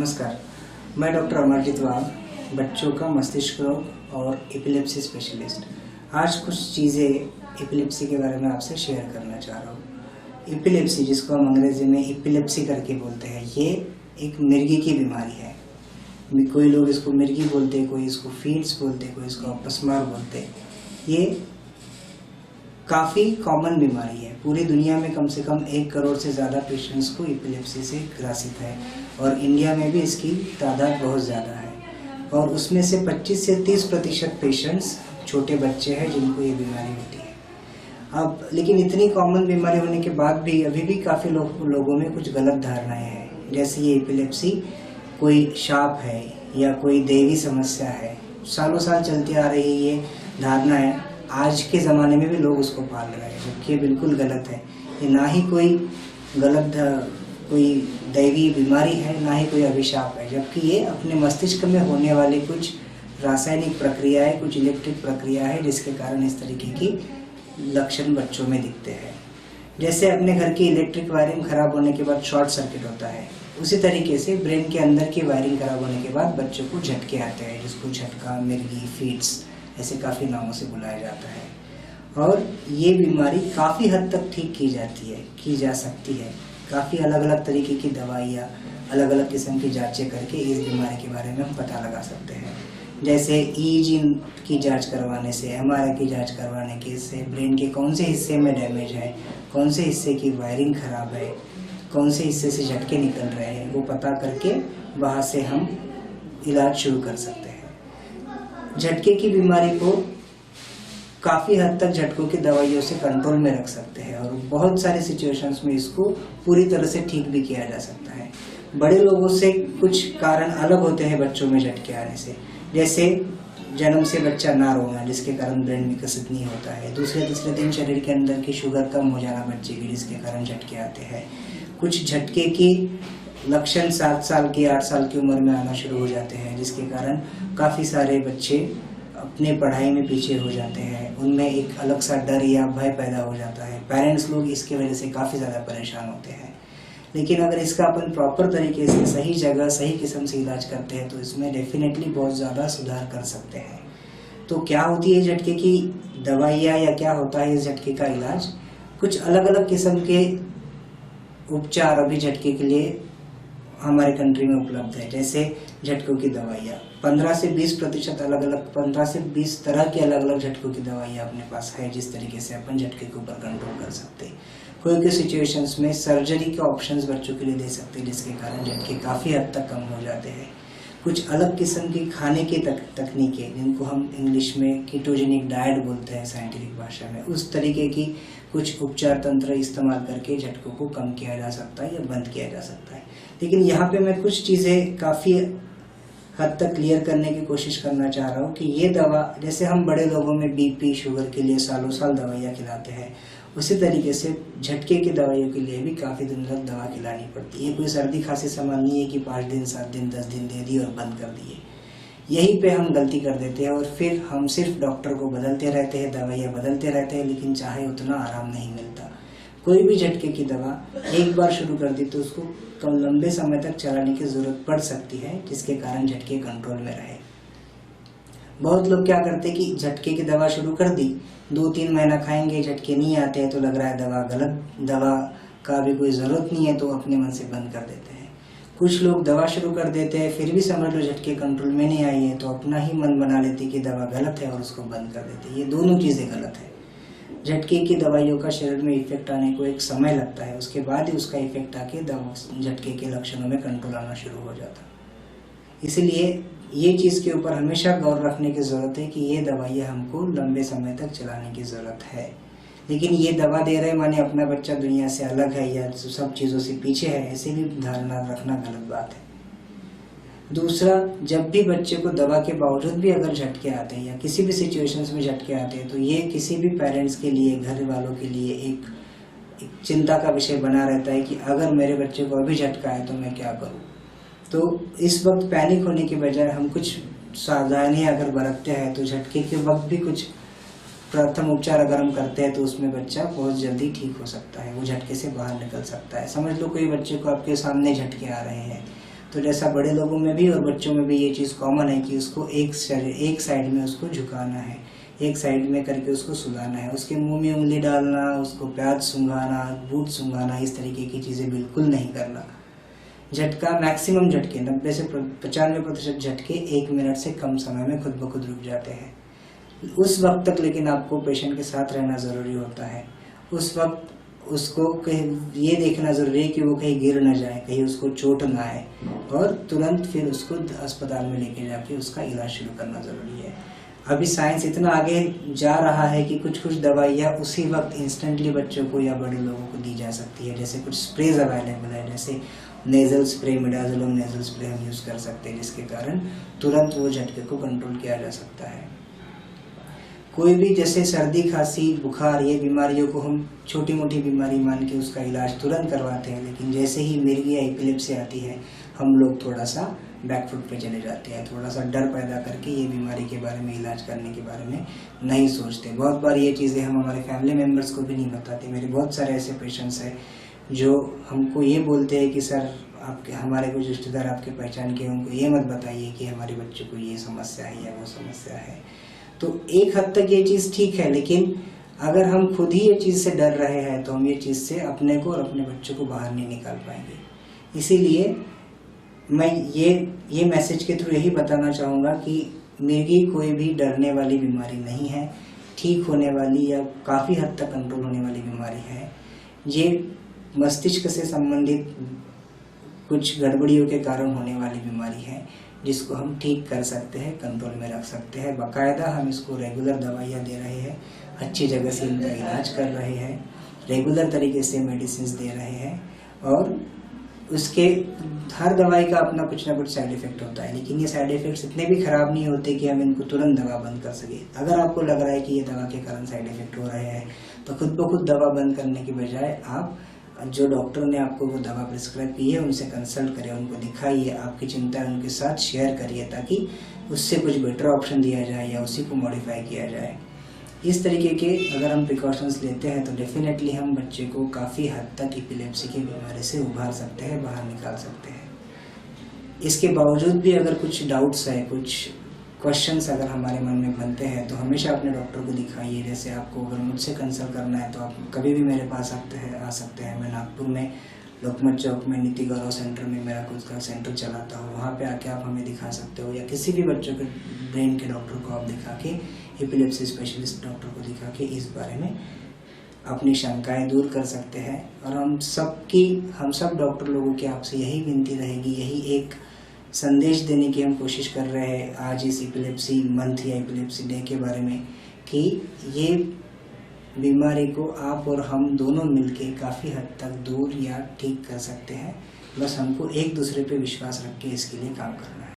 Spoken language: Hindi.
नमस्कार, मैं डॉक्टर अमरजीत वाघ, बच्चों का मस्तिष्क रोग और एपिलेप्सी स्पेशलिस्ट। आज कुछ चीज़ें एपिलेप्सी के बारे में आपसे शेयर करना चाह रहा हूँ। एपिलेप्सी, जिसको हम अंग्रेजी में एपिलेप्सी करके बोलते हैं, ये एक मिर्गी की बीमारी है। कोई लोग इसको मिर्गी बोलते हैं, कोई इसको फीड्स बोलते हैं, कोई इसको अपस्मार बोलते हैं। ये काफ़ी कॉमन बीमारी है। पूरी दुनिया में कम से कम 1 करोड़ से ज़्यादा पेशेंट्स को एपिलेप्सी से ग्रसित है और इंडिया में भी इसकी तादाद बहुत ज़्यादा है। और उसमें से 25 से 30% पेशेंट्स छोटे बच्चे हैं जिनको ये बीमारी होती है। अब लेकिन इतनी कॉमन बीमारी होने के बाद भी अभी भी काफ़ी लोगों में कुछ गलत धारणाएं हैं, जैसे ये एपिलेप्सी कोई शाप है या कोई दैवी समस्या है। सालों साल चलती आ रही ये धारणा है, आज के ज़माने में भी लोग उसको पाल रहे हैं, जबकि ये बिल्कुल गलत है। ये ना ही कोई कोई दैवी बीमारी है, ना ही कोई अभिशाप है, जबकि ये अपने मस्तिष्क में होने वाली कुछ रासायनिक प्रक्रिया है, कुछ इलेक्ट्रिक प्रक्रिया है, जिसके कारण इस तरीके की लक्षण बच्चों में दिखते हैं। जैसे अपने घर की इलेक्ट्रिक वायरिंग खराब होने के बाद शॉर्ट सर्किट होता है, उसी तरीके से ब्रेन के अंदर की वायरिंग खराब होने के बाद बच्चों को झटके आते हैं, जिसको झटका, मिर्गी, फीड्स ऐसे काफ़ी नामों से बुलाया जाता है। और ये बीमारी काफ़ी हद तक ठीक की जा सकती है। काफ़ी अलग अलग तरीके की दवाइयाँ, अलग अलग किस्म की जांचें करके इस बीमारी के बारे में हम पता लगा सकते हैं। जैसे ईईजी की जांच करवाने से, एमआरआई की जांच करवाने के से ब्रेन के कौन से हिस्से में डैमेज है, कौन से हिस्से की वायरिंग खराब है, कौन से हिस्से से झटके निकल रहे हैं, वो पता करके वहाँ से हम इलाज शुरू कर सकते हैं। झटके की बीमारी को काफ़ी हद तक झटकों की दवाइयों से कंट्रोल में रख सकते हैं और बहुत सारे सिचुएशंस में इसको पूरी तरह से ठीक भी किया जा सकता है। बड़े लोगों से कुछ कारण अलग होते हैं बच्चों में झटके आने से, जैसे जन्म से बच्चा ना रोना, जिसके कारण ब्रेन विकसित नहीं होता है। दूसरे तीसरे दिन शरीर के अंदर की शुगर कम हो जाना बच्चे की, जिसके कारण झटके आते हैं। कुछ झटके की लक्षण 7 साल की, 8 साल की उम्र में आना शुरू हो जाते हैं, जिसके कारण काफ़ी सारे बच्चे अपने पढ़ाई में पीछे हो जाते हैं। उनमें एक अलग सा डर या भय पैदा हो जाता है। पेरेंट्स लोग इसकी वजह से काफ़ी ज़्यादा परेशान होते हैं। लेकिन अगर इसका अपन प्रॉपर तरीके से सही जगह, सही किस्म से इलाज करते हैं तो इसमें डेफिनेटली बहुत ज़्यादा सुधार कर सकते हैं। तो क्या होती है झटके की दवाइयाँ या क्या होता है इस झटके का इलाज? कुछ अलग अलग किस्म के उपचार अभी झटके के लिए हमारे कंट्री में उपलब्ध है। जैसे झटकों की दवाइयाँ 15 से 20% अलग-अलग 15 से 20 तरह की अलग-अलग झटकों की दवाइयाँ अपने पास है, जिस तरीके से अपन झटके के ऊपर कंट्रोल कर सकते हैं। कोई सिचुएशंस में सर्जरी के ऑप्शंस बच्चों के लिए दे सकते हैं, जिसके कारण झटके काफ़ी हद तक कम हो जाते हैं। कुछ अलग किस्म की खाने की तकनीकें, जिनको हम इंग्लिश में कीटोजेनिक डाइट बोलते हैं साइंटिफिक भाषा में, उस तरीके की कुछ उपचार तंत्र इस्तेमाल करके झटकों को कम किया जा सकता है या बंद किया जा सकता है। लेकिन यहाँ पे मैं कुछ चीज़ें काफ़ी हद तक क्लियर करने की कोशिश करना चाह रहा हूँ कि ये दवा, जैसे हम बड़े लोगों में बीपी, शुगर के लिए सालों साल दवाइयाँ खिलाते हैं, उसी तरीके से झटके की दवाइयों के लिए भी काफ़ी दिन तक दवा खिलानी पड़ती है। कोई सर्दी खांसी सामान नहीं है कि 5 दिन, 7 दिन, 10 दिन दे दी और बंद कर दिए। यहीं पे हम गलती कर देते हैं और फिर हम सिर्फ डॉक्टर को बदलते रहते हैं, दवाइयाँ बदलते रहते हैं, लेकिन चाहे उतना आराम नहीं मिलता। कोई भी झटके की दवा एक बार शुरू कर दी तो उसको कम लंबे समय तक चलाने की ज़रूरत पड़ सकती है, जिसके कारण झटके कंट्रोल में रहे। बहुत लोग क्या करते हैं कि झटके की दवा शुरू कर दी, 2-3 महीना खाएंगे, झटके नहीं आते हैं तो लग रहा है दवा गलत, दवा का भी कोई ज़रूरत नहीं है, तो अपने मन से बंद कर देते हैं। कुछ लोग दवा शुरू कर देते हैं, फिर भी समझ लो झटके कंट्रोल में नहीं आई है, तो अपना ही मन बना लेते कि दवा गलत है और उसको बंद कर देते। ये दोनों चीज़ें गलत है। झटके की दवाइयों का शरीर में इफेक्ट आने को एक समय लगता है, उसके बाद ही उसका इफेक्ट आके झटके के लक्षणों में कंट्रोल आना शुरू हो जाता। इसलिए ये चीज़ के ऊपर हमेशा गौर रखने की ज़रूरत है कि ये दवाइयाँ हमको लंबे समय तक चलाने की ज़रूरत है। लेकिन ये दवा दे रहे माने अपना बच्चा दुनिया से अलग है या सब चीज़ों से पीछे है, ऐसे भी धारणा रखना गलत बात है। दूसरा, जब भी बच्चे को दवा के बावजूद भी अगर झटके आते हैं या किसी भी सिचुएशंस में झटके आते हैं, तो ये किसी भी पेरेंट्स के लिए, घर वालों के लिए एक चिंता का विषय बना रहता है कि अगर मेरे बच्चे को अभी झटका है तो मैं क्या करूं। तो इस वक्त पैनिक होने के बजाय हम कुछ सावधानियां अगर बरतते हैं तो झटके के वक्त भी कुछ प्रथम उपचार अगर हम करते हैं तो उसमें बच्चा बहुत जल्दी ठीक हो सकता है, वो झटके से बाहर निकल सकता है। समझ लो कोई बच्चे को आपके सामने झटके आ रहे हैं तो जैसा बड़े लोगों में भी और बच्चों में भी ये चीज़ कॉमन है कि उसको एक साइड में उसको झुकाना है, एक साइड में करके उसको सुलाना है। उसके मुंह में उंगली डालना, उसको प्याज सूंघाना, बूट सूंघाना, इस तरीके की चीज़ें बिल्कुल नहीं करना। झटका, मैक्सिमम झटके 90 से 95% झटके 1 मिनट से कम समय में खुद ब खुद रुक जाते हैं। उस वक्त तक लेकिन आपको पेशेंट के साथ रहना ज़रूरी होता है। उस वक्त उसको कहीं ये देखना ज़रूरी है कि वो कहीं गिर ना जाए, कहीं उसको चोट ना आए, और तुरंत फिर उसको अस्पताल में लेके जाके उसका इलाज शुरू करना ज़रूरी है। अभी साइंस इतना आगे जा रहा है कि कुछ कुछ दवाइयाँ उसी वक्त इंस्टेंटली बच्चों को या बड़े लोगों को दी जा सकती है। जैसे कुछ स्प्रेज अवेलेबल है, जैसे nasal spray, midazolam nasal spray हम यूज़ कर सकते हैं, जिसके कारण तुरंत वो झटके को कंट्रोल किया जा सकता है। कोई भी जैसे सर्दी, खांसी, बुखार, ये बीमारियों को हम छोटी मोटी बीमारी मान के उसका इलाज तुरंत करवाते हैं, लेकिन जैसे ही मिर्गी या एपिलेप्सी आती है हम लोग थोड़ा सा बैकफुट पे चले जाते हैं, थोड़ा सा डर पैदा करके ये बीमारी के बारे में, इलाज करने के बारे में नहीं सोचते। बहुत बार ये चीज़ें हम हमारे फैमिली मेम्बर्स को भी नहीं बताते। मेरे बहुत सारे ऐसे पेशेंट्स हैं जो हमको ये बोलते हैं कि सर आपके, हमारे कुछ रिश्तेदार आपके पहचान के, उनको ये मत बताइए कि हमारे बच्चे को ये समस्या है या वो समस्या है। तो एक हद तक ये चीज़ ठीक है, लेकिन अगर हम खुद ही ये चीज़ से डर रहे हैं तो हम ये चीज़ से अपने को और अपने बच्चों को बाहर नहीं निकाल पाएंगे। इसीलिए मैं ये मैसेज के थ्रू यही बताना चाहूँगा कि मिर्गी कोई भी डरने वाली बीमारी नहीं है, ठीक होने वाली या काफ़ी हद तक कंट्रोल होने वाली बीमारी है। ये मस्तिष्क से संबंधित कुछ गड़बड़ियों के कारण होने वाली बीमारी है, जिसको हम ठीक कर सकते हैं, कंट्रोल में रख सकते हैं। बाकायदा हम इसको रेगुलर दवाइयाँ दे रहे हैं, अच्छी जगह से इनका इलाज कर रहे हैं, रेगुलर तरीके से मेडिसिन दे रहे हैं, और उसके हर दवाई का अपना कुछ ना कुछ साइड इफेक्ट होता है, लेकिन ये साइड इफेक्ट्स इतने भी खराब नहीं होते कि हम इनको तुरंत दवा बंद कर सके। अगर आपको लग रहा है कि ये दवा के कारण साइड इफेक्ट हो रहे हैं तो खुद ब खुद दवा बंद करने की बजाय आप जो डॉक्टर ने आपको वो दवा प्रिस्क्राइब की है उनसे कंसल्ट करिए, उनको दिखाइए, आपकी चिंता उनके साथ शेयर करिए, ताकि उससे कुछ बेटर ऑप्शन दिया जाए या उसी को मॉडिफाई किया जाए। इस तरीके के अगर हम प्रिकॉशंस लेते हैं तो डेफिनेटली हम बच्चे को काफ़ी हद तक एपिलेप्सी की बीमारी से उभार सकते हैं, बाहर निकाल सकते हैं। इसके बावजूद भी अगर कुछ डाउट्स है, कुछ क्वेश्चंस अगर हमारे मन में बनते हैं तो हमेशा अपने डॉक्टर को दिखाइए। जैसे आपको अगर मुझसे कंसल्ट करना है तो आप कभी भी मेरे पास आ सकते हैं। मैं नागपुर में लोकमत चौक में नीति गौरव सेंटर में मेरा खुद का सेंटर चलाता हूँ, वहाँ पे आके आप हमें दिखा सकते हो, या किसी भी बच्चों के ब्रेन के डॉक्टर को आप दिखा के, एपिलेप्सी स्पेशलिस्ट डॉक्टर को दिखा के इस बारे में अपनी शंकाएं दूर कर सकते हैं। और हम सब डॉक्टर लोगों की आपसे यही विनती रहेगी, यही एक संदेश देने की हम कोशिश कर रहे हैं आज इस एपिलेप्सी मंथ या एपिलेप्सी डे के बारे में, कि ये बीमारी को आप और हम दोनों मिलके काफ़ी हद तक दूर या ठीक कर सकते हैं। बस हमको एक दूसरे पे विश्वास रख के इसके लिए काम करना है।